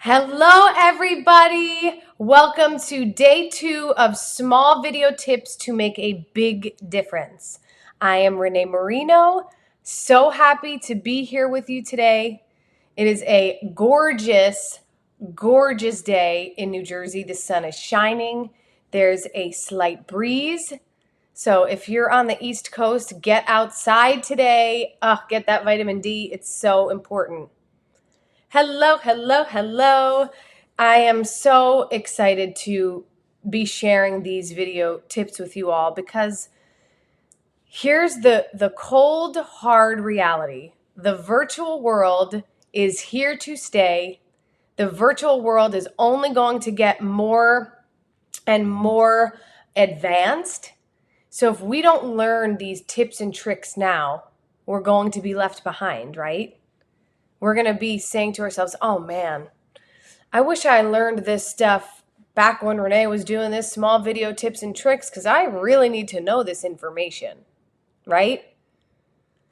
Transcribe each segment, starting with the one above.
Hello, everybody. Welcome to day 2 of small video tips to make a big difference. I am Renée Marino. So happy to be here with you today. It is a gorgeous, gorgeous day in New Jersey. The sun is shining. There's a slight breeze. So if you're on the East Coast, get outside today. Get that vitamin D. It's so important. Hello, hello, hello. I am so excited to be sharing these video tips with you all because here's the cold, hard reality. The virtual world is here to stay. The virtual world is only going to get more and more advanced. So if we don't learn these tips and tricks now, we're going to be left behind, right? We're going to be saying to ourselves, oh man, I wish I learned this stuff back when Renée was doing this small video tips and tricks because I really need to know this information, right?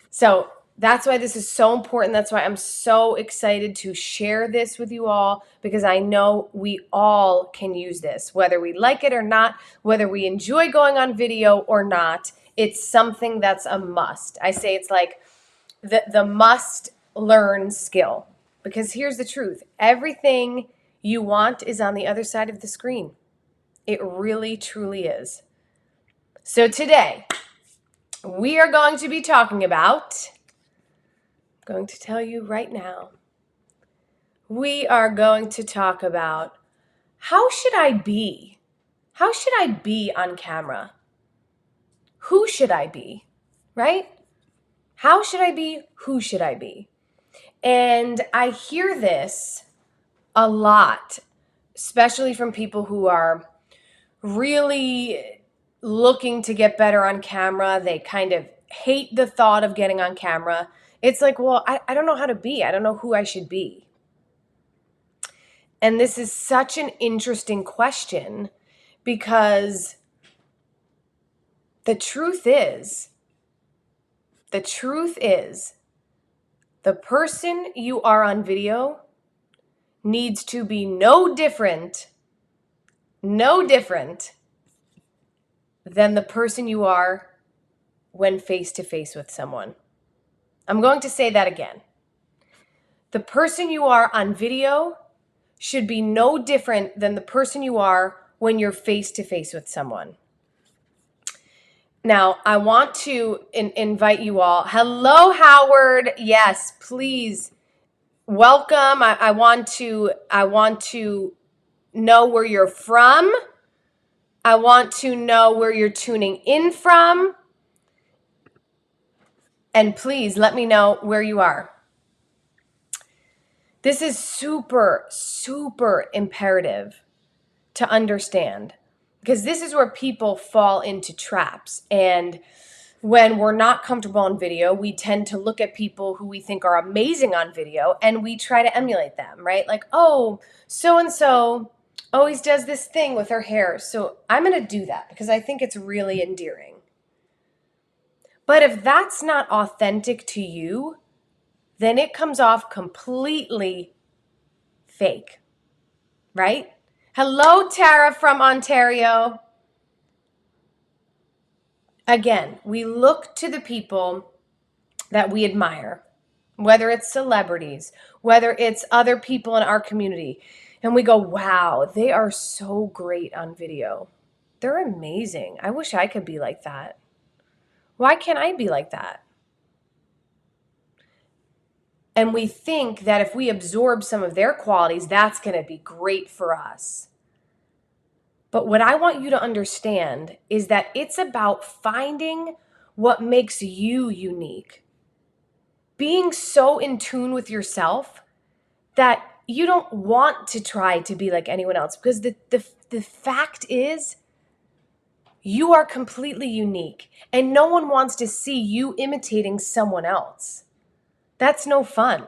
So that's why this is so important. That's why I'm so excited to share this with you all because I know we all can use this, whether we like it or not, whether we enjoy going on video or not. It's something that's a must. I say it's like the must learn skill. Because here's the truth. Everything you want is on the other side of the screen. It really, truly is. So today, we are going to be talking about, I'm going to tell you right now, we are going to talk about how should I be? How should I be on camera? Who should I be? Right? How should I be? Who should I be? And I hear this a lot, especially from people who are really looking to get better on camera. They kind of hate the thought of getting on camera. It's like, well, I don't know how to be. I don't know who I should be. And this is such an interesting question because the truth is, the person you are on video needs to be no different than the person you are when face to face with someone. I'm going to say that again. The person you are on video should be no different than the person you are when you're face to face with someone. Now, I want to invite you all. Hello, Howard. Yes, please. Welcome. I want to know where you're from. I want to know where you're tuning in from. And please let me know where you are. This is super, super imperative to understand because this is where people fall into traps. And when we're not comfortable on video, we tend to look at people who we think are amazing on video and we try to emulate them, right? Like, oh, so-and-so always does this thing with her hair. So I'm going to do that because I think it's really endearing. But if that's not authentic to you, then it comes off completely fake, right? Hello, Tara from Ontario. Again, we look to the people that we admire, whether it's celebrities, whether it's other people in our community, and we go, wow, they are so great on video. They're amazing. I wish I could be like that. Why can't I be like that? And we think that if we absorb some of their qualities, that's going to be great for us. But what I want you to understand is that it's about finding what makes you unique. Being so in tune with yourself that you don't want to try to be like anyone else because the fact is you are completely unique and no one wants to see you imitating someone else. That's no fun.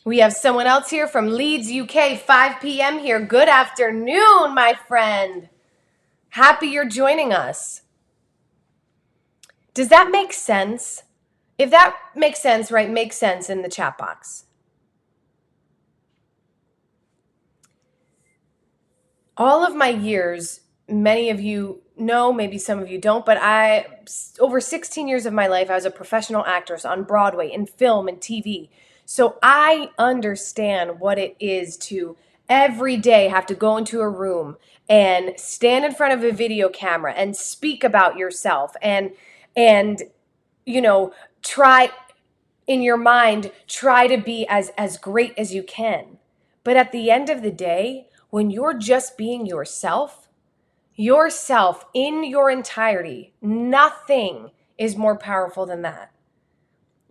We have someone else here from Leeds, UK, 5 p.m. here. Good afternoon, my friend. Happy you're joining us. Does that make sense? If that makes sense, right, make sense in the chat box. all of my years, many of you know, maybe some of you don't, but over 16 years of my life, I was a professional actress on Broadway, in film and TV. So I understand what it is to every day have to go into a room and stand in front of a video camera and speak about yourself and try in your mind, try to be as great as you can. But at the end of the day, when you're just being yourself in your entirety, nothing is more powerful than that.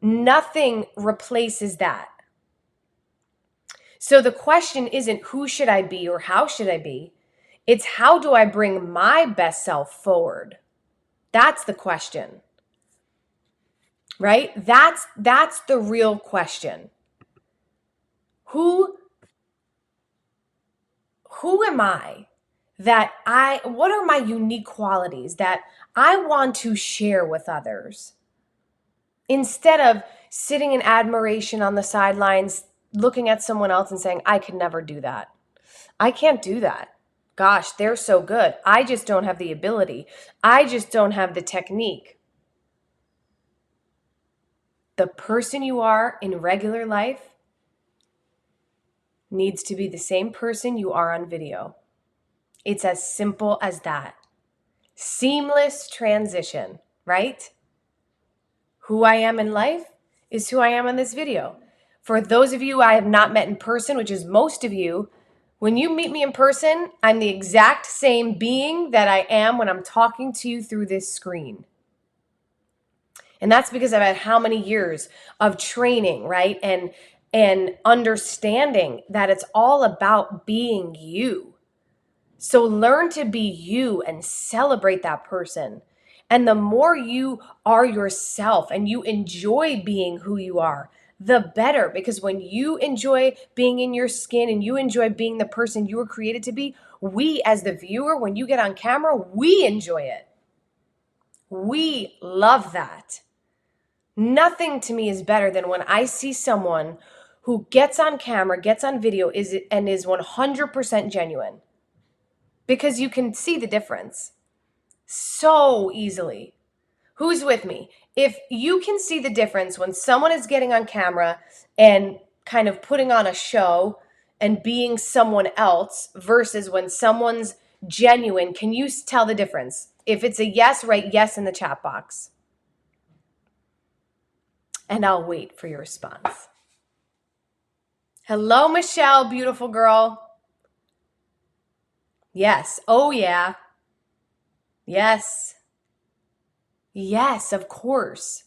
Nothing replaces that. So the question isn't who should I be or how should I be? It's how do I bring my best self forward? That's the question. Right? That's the real question. Who am I what are my unique qualities that I want to share with others? Instead of sitting in admiration on the sidelines, looking at someone else and saying, I could never do that. I can't do that. Gosh, they're so good. I just don't have the ability. I just don't have the technique. The person you are in regular life needs to be the same person you are on video. It's as simple as that. Seamless transition, right? Who I am in life is who I am in this video. For those of you I have not met in person, which is most of you, when you meet me in person, I'm the exact same being that I am when I'm talking to you through this screen. And that's because I've had how many years of training, right? And understanding that it's all about being you. So learn to be you and celebrate that person. And the more you are yourself and you enjoy being who you are, the better. Because when you enjoy being in your skin and you enjoy being the person you were created to be, we as the viewer, when you get on camera, we enjoy it. We love that. Nothing to me is better than when I see someone who gets on camera, gets on video, is 100% genuine. Because you can see the difference so easily. Who's with me? If you can see the difference when someone is getting on camera and kind of putting on a show and being someone else versus when someone's genuine, can you tell the difference? If it's a yes, write yes in the chat box. And I'll wait for your response. Hello, Michelle, beautiful girl. Yes. Oh, yeah. Yes. Yes, of course.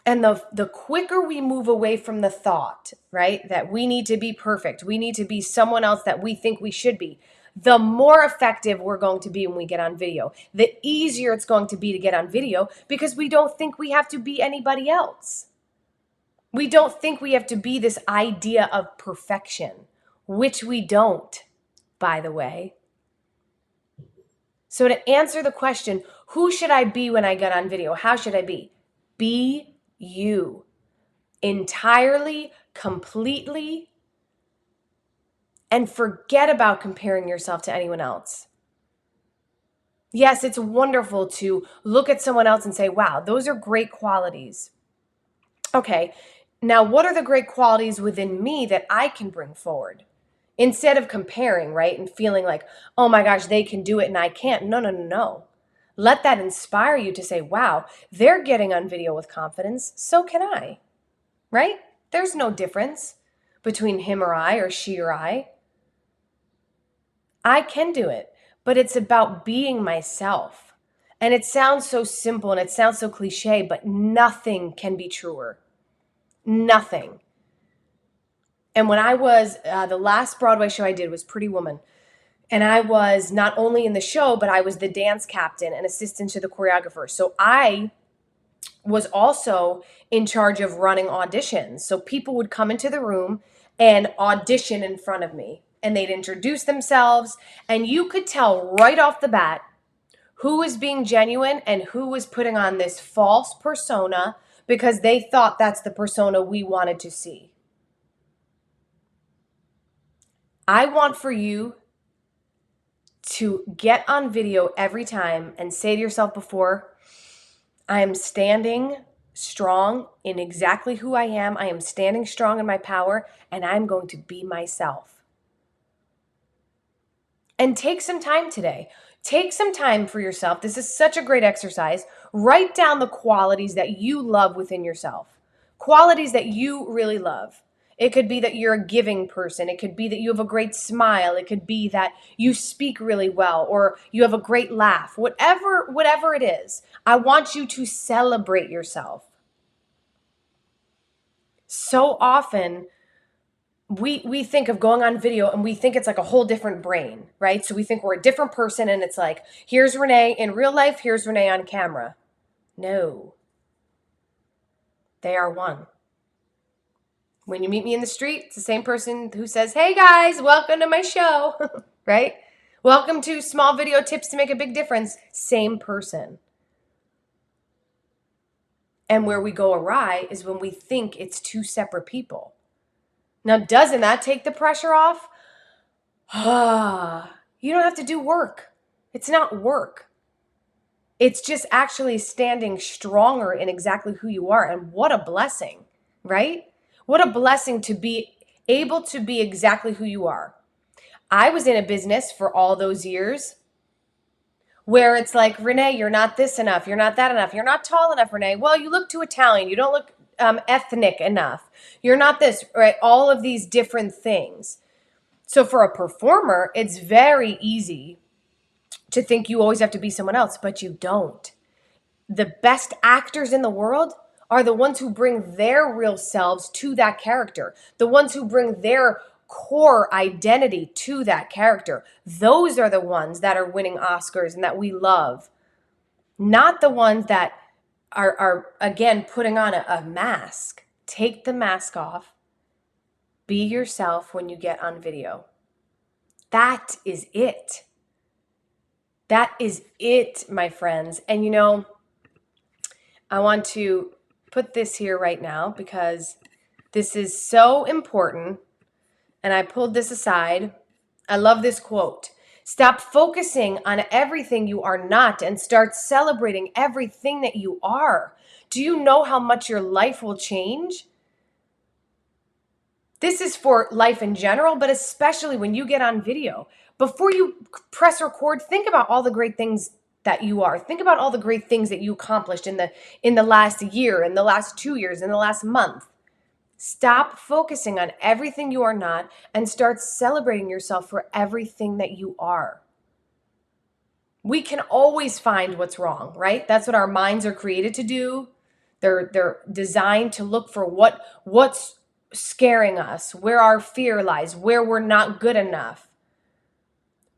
And the quicker we move away from the thought, right, that we need to be perfect, we need to be someone else that we think we should be, the more effective we're going to be when we get on video. The easier it's going to be to get on video because we don't think we have to be anybody else. We don't think we have to be this idea of perfection, which we don't, by the way. So to answer the question, who should I be when I get on video? How should I be? Be you. Entirely, completely, and forget about comparing yourself to anyone else. Yes, it's wonderful to look at someone else and say, wow, those are great qualities. Okay, now what are the great qualities within me that I can bring forward? Instead of comparing, right, and feeling like, oh my gosh, they can do it and I can't. No. Let that inspire you to say, wow, they're getting on video with confidence, so can I, right? There's no difference between him or I or she or I. I can do it, but it's about being myself. And it sounds so simple and it sounds so cliche, but nothing can be truer. Nothing. And when I was, the last Broadway show I did was Pretty Woman. And I was not only in the show, but I was the dance captain and assistant to the choreographer. So I was also in charge of running auditions. So people would come into the room and audition in front of me. And they'd introduce themselves. And you could tell right off the bat who was being genuine and who was putting on this false persona because they thought that's the persona we wanted to see. I want for you to get on video every time and say to yourself before, I am standing strong in exactly who I am. I am standing strong in my power, and I'm going to be myself. And take some time today. Take some time for yourself. This is such a great exercise. Write down the qualities that you love within yourself, qualities that you really love. It could be that you're a giving person. It could be that you have a great smile. It could be that you speak really well or you have a great laugh. Whatever it is, I want you to celebrate yourself. So often we think of going on video and we think it's like a whole different brain, right? So we think we're a different person and it's like, here's Renee in real life, here's Renee on camera. No. They are one. When you meet me in the street, it's the same person who says, hey guys, welcome to my show, right? Welcome to Small Video Tips to Make a Big Difference. Same person. And where we go awry is when we think it's two separate people. Now, doesn't that take the pressure off? You don't have to do work. It's not work. It's just actually standing stronger in exactly who you are. And what a blessing, right? What a blessing to be able to be exactly who you are. I was in a business for all those years where it's like, Renee, you're not this enough. You're not that enough. You're not tall enough, Renee. Well, you look too Italian. You don't look ethnic enough. You're not this, right? All of these different things. So for a performer, it's very easy to think you always have to be someone else, but you don't. The best actors in the world are the ones who bring their real selves to that character, the ones who bring their core identity to that character. Those are the ones that are winning Oscars and that we love, not the ones that are again, putting on a mask. Take the mask off. Be yourself when you get on video. That is it. That is it, my friends. And you know, I want to put this here right now because this is so important. And I pulled this aside. I love this quote. Stop focusing on everything you are not and start celebrating everything that you are. Do you know how much your life will change? This is for life in general, but especially when you get on video. Before you press record, think about all the great things that you are. Think about all the great things that you accomplished in the last year, in the last 2 years, in the last month. Stop focusing on everything you are not and start celebrating yourself for everything that you are. We can always find what's wrong, right? That's what our minds are created to do. They're designed to look for what's scaring us, where our fear lies, where we're not good enough.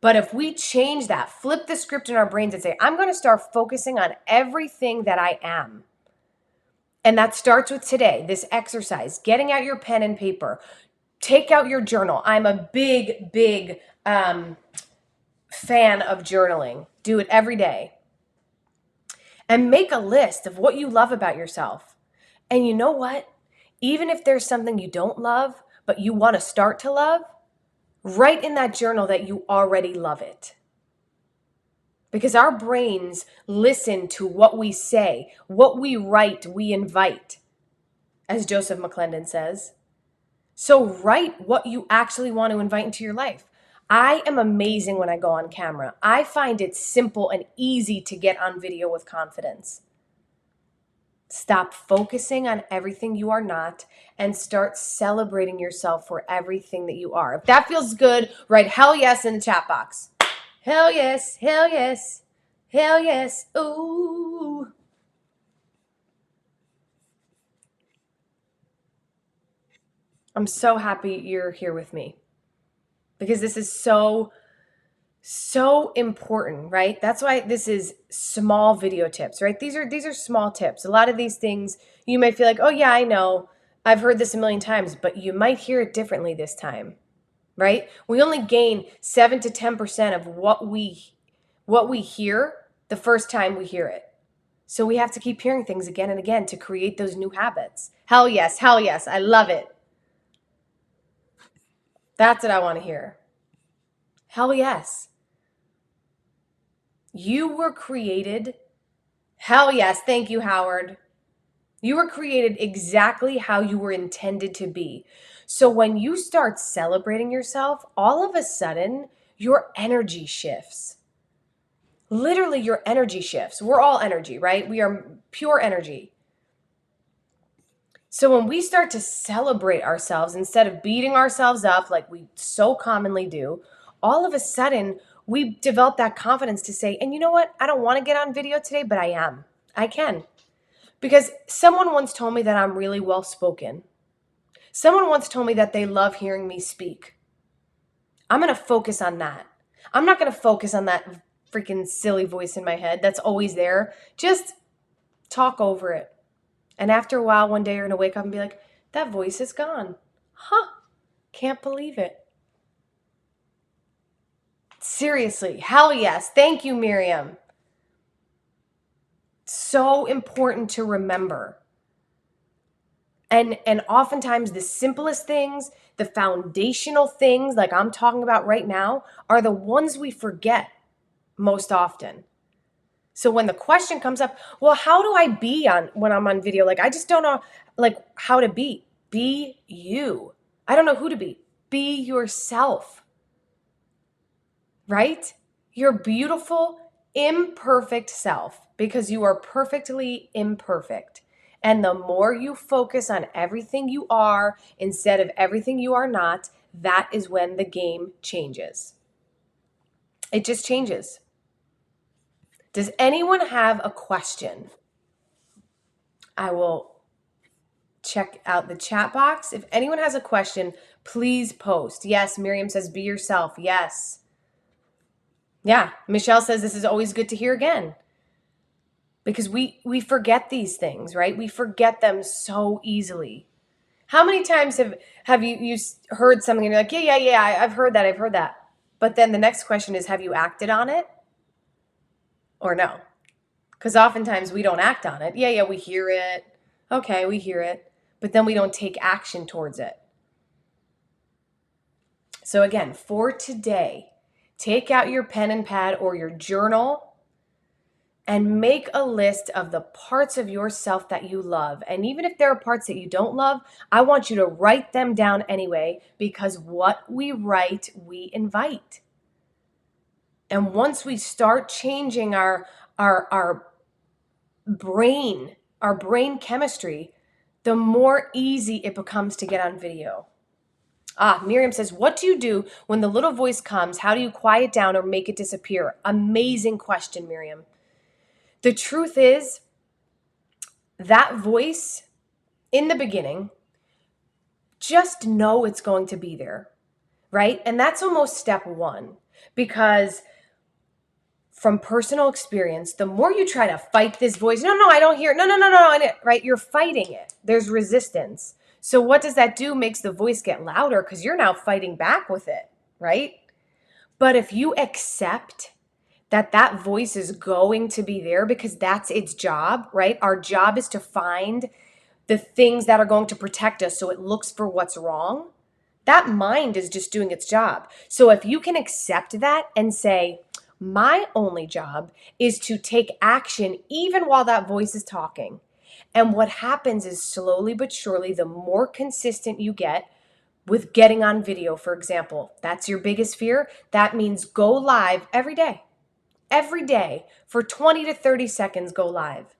But if we change that, flip the script in our brains and say, I'm going to start focusing on everything that I am. And that starts with today, this exercise, getting out your pen and paper. Take out your journal. I'm a big fan of journaling. Do it every day. And make a list of what you love about yourself. And you know what? Even if there's something you don't love, but you want to start to love, write in that journal that you already love it. Because our brains listen to what we say, what we write, we invite, as Joseph McClendon says. So write what you actually want to invite into your life. I am amazing when I go on camera. I find it simple and easy to get on video with confidence. Stop focusing on everything you are not and start celebrating yourself for everything that you are. If that feels good, write hell yes in the chat box. Hell yes, hell yes, hell yes, ooh. I'm so happy you're here with me because this is so important, right? That's why this is small video tips, right? These are small tips. A lot of these things you might feel like, oh yeah, I know. I've heard this a million times, but you might hear it differently this time, right? We only gain 7 to 10% of what we hear the first time we hear it. So we have to keep hearing things again and again to create those new habits. Hell yes, I love it. That's what I want to hear. Hell yes. You were created. Hell yes. Thank you, Howard. You were created exactly how you were intended to be. So when you start celebrating yourself, all of a sudden, your energy shifts. Literally, your energy shifts. We're all energy, right? We are pure energy. So when we start to celebrate ourselves instead of beating ourselves up like we so commonly do, all of a sudden we develop that confidence to say, and you know what? I don't want to get on video today, but I am. I can. Because someone once told me that I'm really well spoken. Someone once told me that they love hearing me speak. I'm going to focus on that. I'm not going to focus on that freaking silly voice in my head that's always there. Just talk over it. And after a while, one day you're going to wake up and be like, that voice is gone. Huh. Can't believe it. Seriously. Hell yes. Thank you, Miriam. So important to remember. And oftentimes the simplest things, the foundational things like I'm talking about right now are the ones we forget most often. So when the question comes up, well, how do I be on when I'm on video? Like I just don't know like how to be. Be you. I don't know who to be. Be yourself. Right? Your beautiful, imperfect self because you are perfectly imperfect. And the more you focus on everything you are instead of everything you are not, that is when the game changes. It just changes. Does anyone have a question? I will check out the chat box. If anyone has a question, please post. Yes, Miriam says, be yourself. Yes. Yeah, Michelle says, this is always good to hear again. Because we forget these things, right? We forget them so easily. How many times have you heard something and you're like, yeah, I've heard that. But then the next question is, have you acted on it? Or no? Because oftentimes we don't act on it. Yeah, we hear it. Okay, we hear it. But then we don't take action towards it. So again, for today, take out your pen and pad or your journal and make a list of the parts of yourself that you love. And even if there are parts that you don't love, I want you to write them down anyway, because what we write, we invite. And once we start changing our brain chemistry, the more easy it becomes to get on video. Miriam says, what do you do when the little voice comes? How do you quiet down or make it disappear? Amazing question, Miriam. The truth is, that voice in the beginning, just know it's going to be there, right? And that's almost step one, because from personal experience, the more you try to fight this voice, no, I don't hear it. No, right? You're fighting it. There's resistance. So what does that do? Makes the voice get louder because you're now fighting back with it, right? But if you accept that voice is going to be there because that's its job, right? Our job is to find the things that are going to protect us so it looks for what's wrong. That mind is just doing its job. So if you can accept that and say, my only job is to take action even while that voice is talking. And what happens is slowly but surely, the more consistent you get with getting on video, for example, that's your biggest fear. That means go live every day. Every day for 20 to 30 seconds, go live.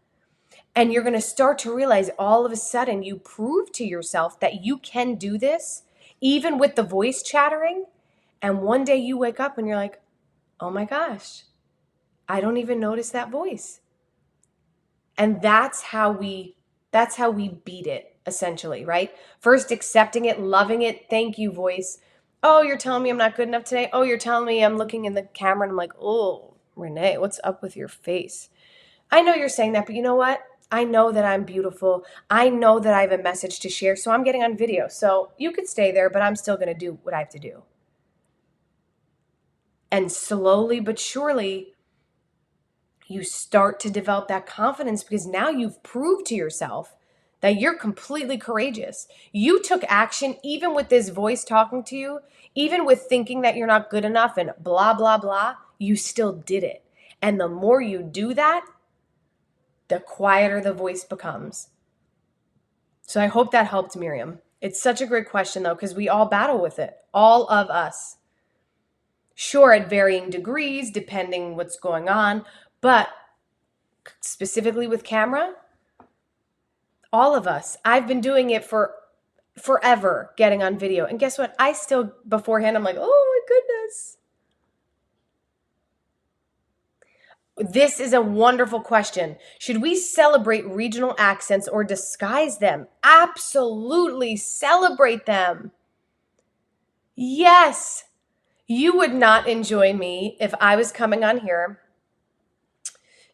And you're going to start to realize all of a sudden you prove to yourself that you can do this, even with the voice chattering. And one day you wake up and you're like, oh my gosh, I don't even notice that voice. And that's how we beat it, essentially, right? First, accepting it, loving it. Thank you, voice. Oh, you're telling me I'm not good enough today. Oh, you're telling me I'm looking in the camera and I'm like, oh, Renee, what's up with your face? I know you're saying that, but you know what? I know that I'm beautiful. I know that I have a message to share, so I'm getting on video. So you could stay there, but I'm still going to do what I have to do. And slowly but surely, you start to develop that confidence because now you've proved to yourself that you're completely courageous. You took action even with this voice talking to you, even with thinking that you're not good enough and blah, blah, blah. You still did it. And the more you do that, the quieter the voice becomes. So I hope that helped, Miriam. It's such a great question, though, because we all battle with it, all of us. Sure, at varying degrees, depending what's going on, but specifically with camera, all of us. I've been doing it for forever, getting on video. And guess what? I still, beforehand, I'm like, oh my goodness. This is a wonderful question. Should we celebrate regional accents or disguise them? Absolutely celebrate them. Yes. You would not enjoy me if I was coming on here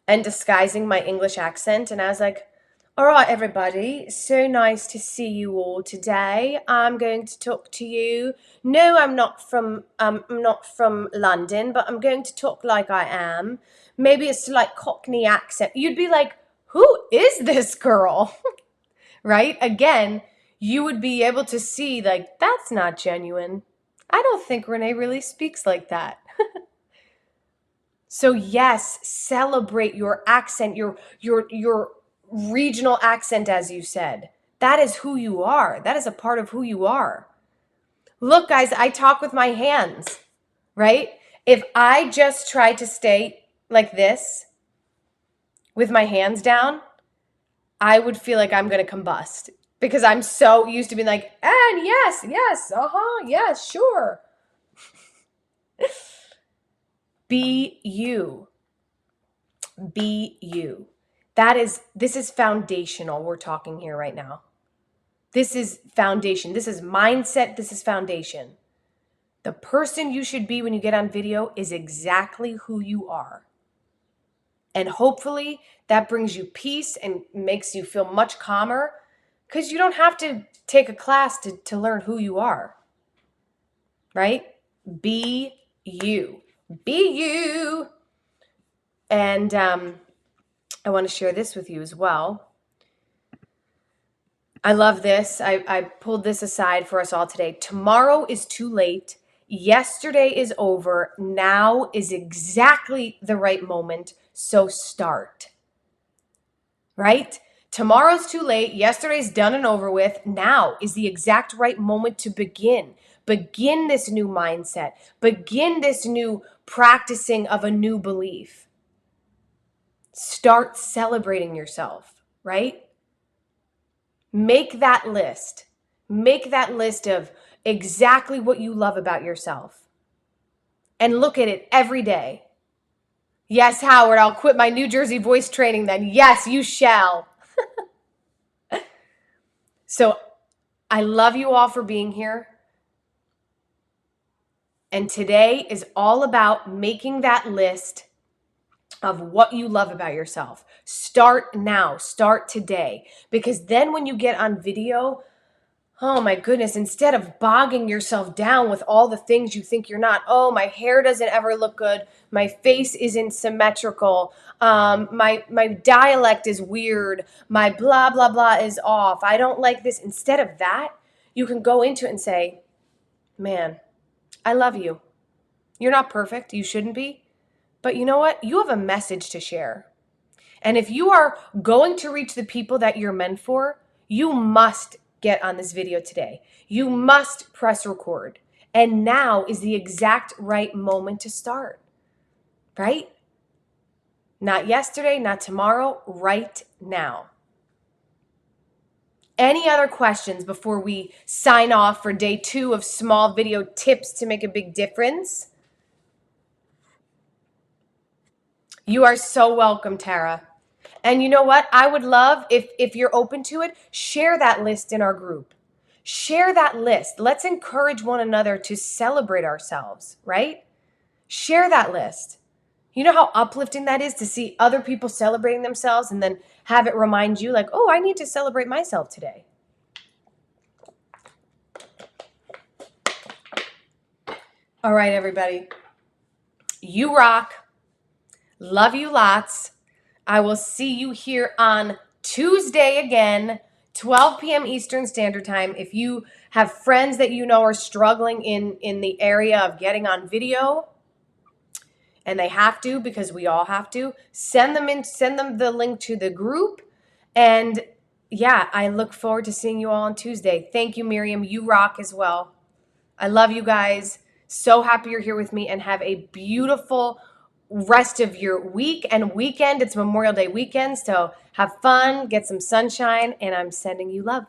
and disguising my English accent. And I was like, all right, everybody, so nice to see you all today. I'm going to talk to you. No, I'm not from London, but I'm going to talk like I am. Maybe it's like Cockney accent. You'd be like, who is this girl? Right? Again, you would be able to see like, that's not genuine. I don't think Renee really speaks like that. So yes, celebrate your accent, your regional accent, as you said. That is who you are. That is a part of who you are. Look, guys, I talk with my hands, right? If I just try to stay like this with my hands down, I would feel like I'm going to combust because I'm so used to being like, and yes, yes, sure. Be you. Be you. This is foundational. We're talking here right now. This is foundation. This is mindset. This is foundation. The person you should be when you get on video is exactly who you are. And hopefully that brings you peace and makes you feel much calmer because you don't have to take a class to learn who you are. Right? Be you. Be you. And I want to share this with you as well. I love this. I pulled this aside for us all today. Tomorrow is too late. Yesterday is over. Now is exactly the right moment. So start. Right? Tomorrow's too late. Yesterday's done and over with. Now is the exact right moment to begin. Begin this new mindset. Begin this new practicing of a new belief. Start celebrating yourself, right? Make that list. Make that list of exactly what you love about yourself. And look at it every day. Yes, Howard, I'll quit my New Jersey voice training then. Yes, you shall. So I love you all for being here. And today is all about making that list of what you love about yourself. Start now. Start today. Because then when you get on video, oh my goodness, instead of bogging yourself down with all the things you think you're not, oh, my hair doesn't ever look good, my face isn't symmetrical, my dialect is weird, my blah, blah, blah is off, I don't like this. Instead of that, you can go into it and say, man, I love you. You're not perfect. You shouldn't be. But you know what? You have a message to share. And if you are going to reach the people that you're meant for, you must get on this video today. You must press record. And now is the exact right moment to start, right? Not yesterday, not tomorrow, right now. Any other questions before we sign off for day 2 of small video tips to make a big difference? You are so welcome, Tara. And you know what? I would love, if you're open to it, share that list in our group. Share that list. Let's encourage one another to celebrate ourselves, right? Share that list. You know how uplifting that is to see other people celebrating themselves and then have it remind you like, oh, I need to celebrate myself today. All right, everybody. You rock. Love you lots. I will see you here on Tuesday again. 12 p.m. Eastern Standard Time. If you have friends that you know are struggling in the area of getting on video, and they have to because we all have to, send them the link to the group. And yeah, I look forward to seeing you all on Tuesday. Thank you, Miriam. You rock as well. I love you guys. So happy you're here with me, and have a beautiful rest of your week and weekend. It's Memorial Day weekend, so have fun, get some sunshine, and I'm sending you love.